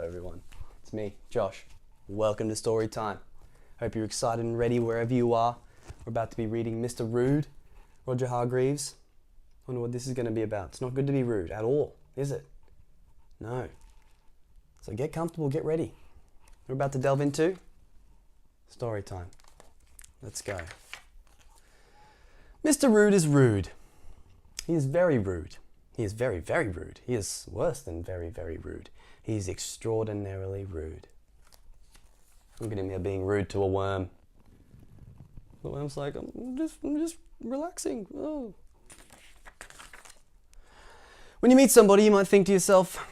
everyone. It's me, Josh. Welcome to Story Time. Hope you're excited and ready wherever you are. We're about to be reading Mr. Rude, Roger Hargreaves. I wonder what this is going to be about. It's not good to be rude at all, is it? No. So get comfortable, get ready. We're about to delve into Story Time. Let's go. Mr. Rude is rude. He is very rude. He is very, very rude. He is worse than very, very rude. He is extraordinarily rude. Look at him here being rude to a worm. The worm's like, I'm just relaxing. Oh. When you meet somebody, you might think to yourself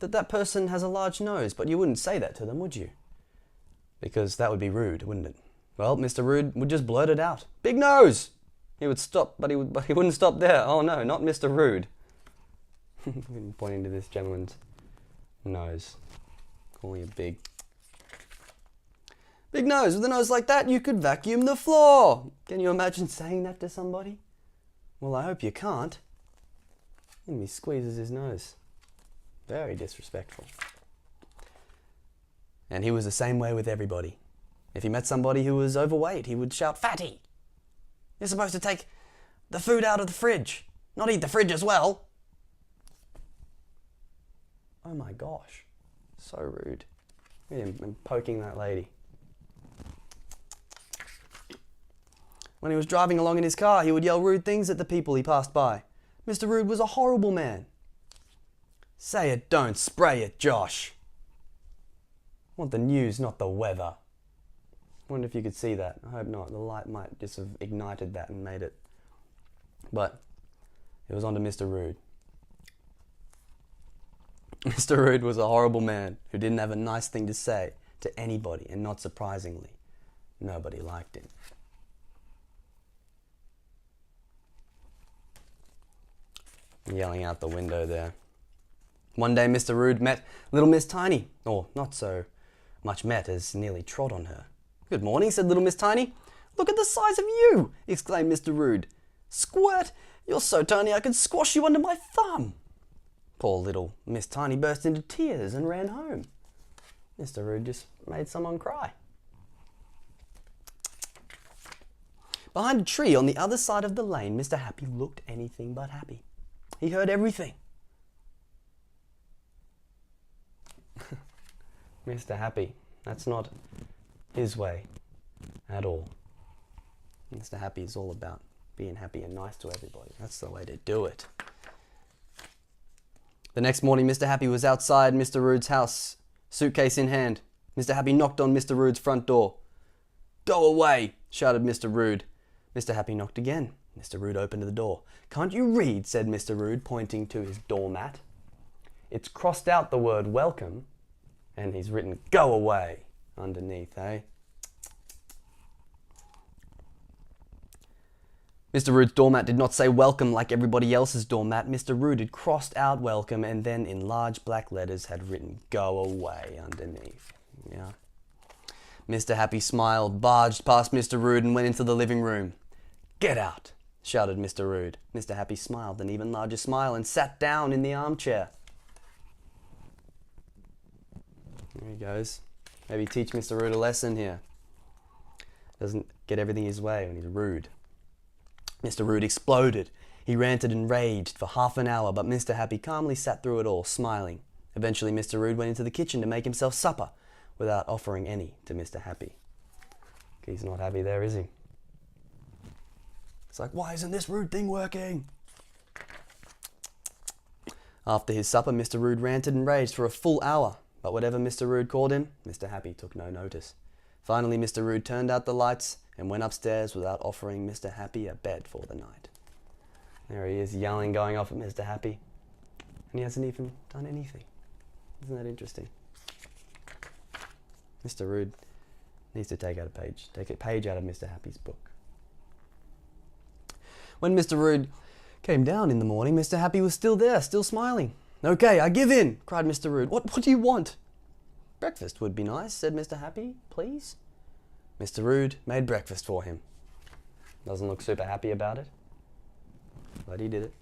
that person has a large nose, but you wouldn't say that to them, would you? Because that would be rude, wouldn't it? Well, Mr. Rude would just blurt it out. Big nose! He would stop, but he wouldn't stop there. Oh no, not Mr. Rude. Pointing to this gentleman's nose. Calling it big. Big nose. With a nose like that, you could vacuum the floor. Can you imagine saying that to somebody? Well, I hope you can't. And he squeezes his nose. Very disrespectful. And he was the same way with everybody. If he met somebody who was overweight, he would shout, "Fatty! You're supposed to take the food out of the fridge, not eat the fridge as well." Oh my gosh, so rude. Look at him poking that lady. When he was driving along in his car, he would yell rude things at the people he passed by. Mr. Rude was a horrible man. Say it, don't spray it, Josh. I want the news, not the weather. I wonder if you could see that. I hope not. The light might just have ignited that and made it. But it was on to Mr. Rude. Mr. Rude was a horrible man who didn't have a nice thing to say to anybody, and not surprisingly, nobody liked him. Yelling out the window there. One day Mr. Rude met little Miss Tiny, or not so much met as nearly trod on her. "Good morning," said little Miss Tiny. "Look at the size of you!" exclaimed Mr. Rude. "Squirt! You're so tiny I could squash you under my thumb." Poor little Miss Tiny burst into tears and ran home. Mr. Rude just made someone cry. Behind a tree on the other side of the lane, Mr. Happy looked anything but happy. He heard everything. Mr. Happy, that's not his way at all. Mr. Happy is all about being happy and nice to everybody. That's the way to do it. The next morning, Mr. Happy was outside Mr. Rude's house, suitcase in hand. Mr. Happy knocked on Mr. Rude's front door. "Go away!" shouted Mr. Rude. Mr. Happy knocked again. Mr. Rude opened the door. "Can't you read?" said Mr. Rude, pointing to his doormat. It's crossed out the word welcome, and he's written "go away" underneath, eh? Mr. Rude's doormat did not say welcome like everybody else's doormat. Mr. Rude had crossed out welcome and then in large black letters had written "go away" underneath. Yeah. Mr. Happy smiled, barged past Mr. Rude and went into the living room. "Get out!" shouted Mr. Rude. Mr. Happy smiled an even larger smile and sat down in the armchair. There he goes. Maybe teach Mr. Rude a lesson here. Doesn't get everything his way when he's rude. Mr. Rude exploded. He ranted and raged for half an hour, but Mr. Happy calmly sat through it all, smiling. Eventually, Mr. Rude went into the kitchen to make himself supper, without offering any to Mr. Happy. He's not happy there, is he? It's like, why isn't this rude thing working? After his supper, Mr. Rude ranted and raged for a full hour, but whatever Mr. Rude called him, Mr. Happy took no notice. Finally, Mr. Rude turned out the lights and went upstairs without offering Mr. Happy a bed for the night. There he is, yelling, going off at Mr. Happy. And he hasn't even done anything. Isn't that interesting? Mr. Rude needs to take a page out of Mr. Happy's book. When Mr. Rude came down in the morning, Mr. Happy was still there, still smiling. "Okay, I give in," cried Mr. Rude. What do you want?" "Breakfast would be nice," said Mr. Happy. "Please?" Mr. Rude made breakfast for him. Doesn't look super happy about it, but he did it.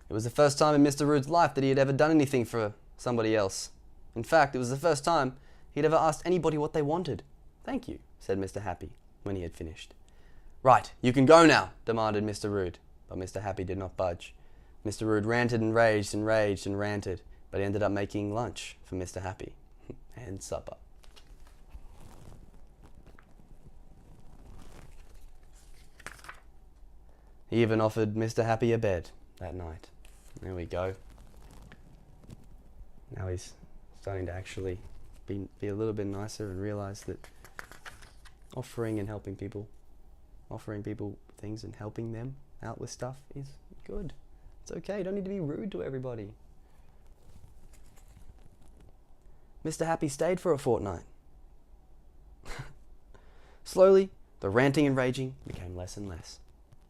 It was the first time in Mr. Rude's life that he had ever done anything for somebody else. In fact, it was the first time he'd ever asked anybody what they wanted. "Thank you," said Mr. Happy when he had finished. "Right, you can go now," demanded Mr. Rude, but Mr. Happy did not budge. Mr. Rude ranted and raged and raged and ranted, but he ended up making lunch for Mr. Happy and supper. He even offered Mr. Happy a bed that night. There we go. Now he's starting to actually be a little bit nicer and realize that offering people things and helping them out with stuff is good. It's okay, you don't need to be rude to everybody. Mr. Happy stayed for a fortnight. Slowly, the ranting and raging became less and less.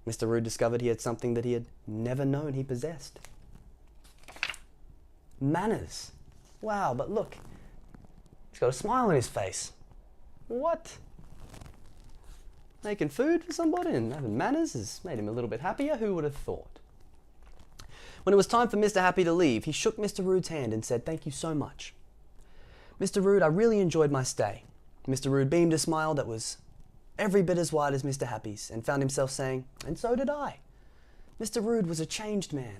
Mr. Rude discovered he had something that he had never known he possessed. Manners. Wow, but look, he's got a smile on his face. What? Making food for somebody and having manners has made him a little bit happier. Who would have thought? When it was time for Mr. Happy to leave, he shook Mr. Rude's hand and said, "Thank you so much. Mr. Rude, I really enjoyed my stay." Mr. Rude beamed a smile that was every bit as wide as Mr. Happy's and found himself saying, "And so did I." Mr. Rude was a changed man.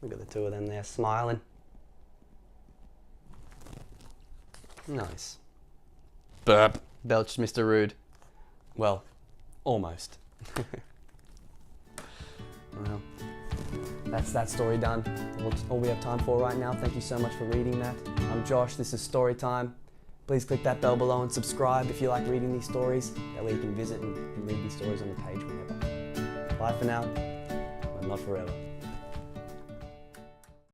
Look at the two of them there smiling. Nice. Burp, belched Mr. Rude. Well, almost. Well, that's that story done. That's all we have time for right now. Thank you so much for reading that. I'm Josh, this is Story Time. Please click that bell below and subscribe if you like reading these stories. That way you can visit and read these stories on the page whenever. Bye for now, but not forever.